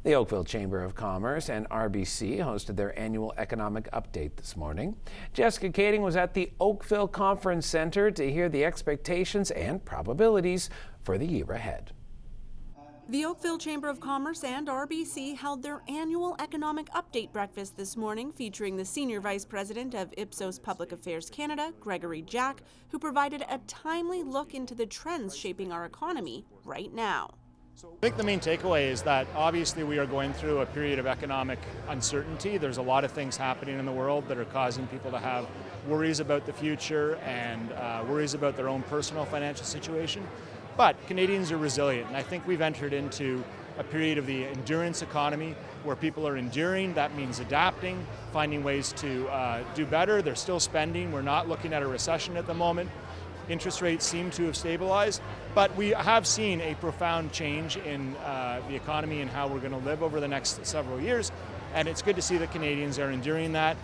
The Oakville Chamber of Commerce and RBC hosted their annual economic update this morning. Jessica Kaitting was at the Oakville Conference Centre to hear the expectations and probabilities for the year ahead. The Oakville Chamber of Commerce and RBC held their annual economic update breakfast this morning, featuring the Senior Vice President of Ipsos Public Affairs Canada, Gregory Jack, who provided a timely look into the trends shaping our economy right now. I think the main takeaway is that obviously we are going through a period of economic uncertainty. There's a lot of things happening in the world that are causing people to have worries about the future and worries about their own personal financial situation. But Canadians are resilient, and I think we've entered into a period of the endurance economy where people are enduring. That means adapting, finding ways to do better. They're still spending. We're not looking at a recession at the moment. Interest rates seem to have stabilized, but we have seen a profound change in the economy and how we're going to live over the next several years, and it's good to see that Canadians are enduring that.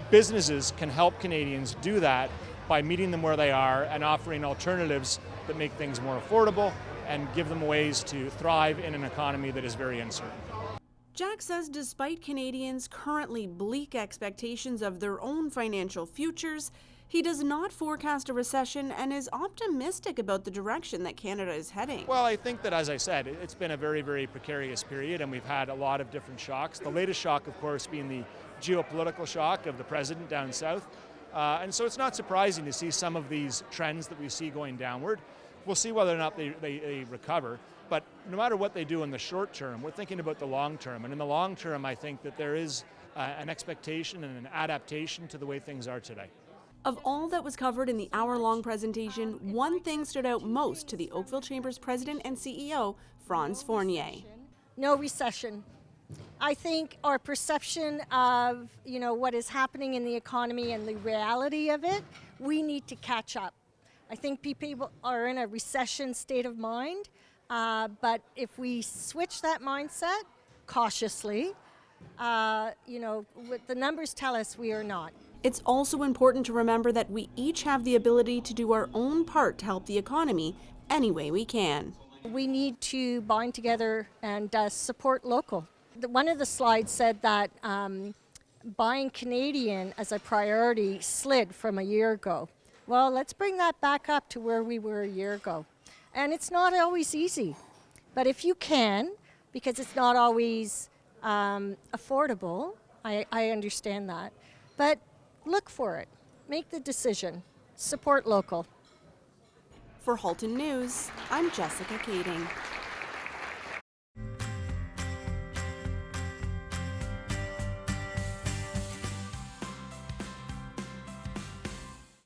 Businesses can help Canadians do that by meeting them where they are and offering alternatives that make things more affordable and give them ways to thrive in an economy that is very uncertain. Jack says despite Canadians' currently bleak expectations of their own financial futures, he does not forecast a recession and is optimistic about the direction that Canada is heading. Well, I think that, as I said, it's been a very, very precarious period, and we've had a lot of different shocks. The latest shock, of course, being the geopolitical shock of the president down south. And so it's not surprising to see some of these trends that we see going downward. We'll see whether or not they recover. But no matter what they do in the short term, we're thinking about the long term. And in the long term, I think that there is an expectation and an adaptation to the way things are today. Of all that was covered in the hour-long presentation, one thing stood out most to the Oakville Chamber's president and CEO, Franz Fournier. No recession. I think our perception of, what is happening in the economy and the reality of it, we need to catch up. I think people are in a recession state of mind, but if we switch that mindset cautiously, what the numbers tell us we are not. It's also important to remember that we each have the ability to do our own part to help the economy any way we can. We need to bind together and support local. One of the slides said that buying Canadian as a priority slid from a year ago. Well, let's bring that back up to where we were a year ago. And it's not always easy, but if you can, because it's not always affordable, I understand that, but look for it. Make the decision. Support local. For Halton News, I'm Jessica Kaitting.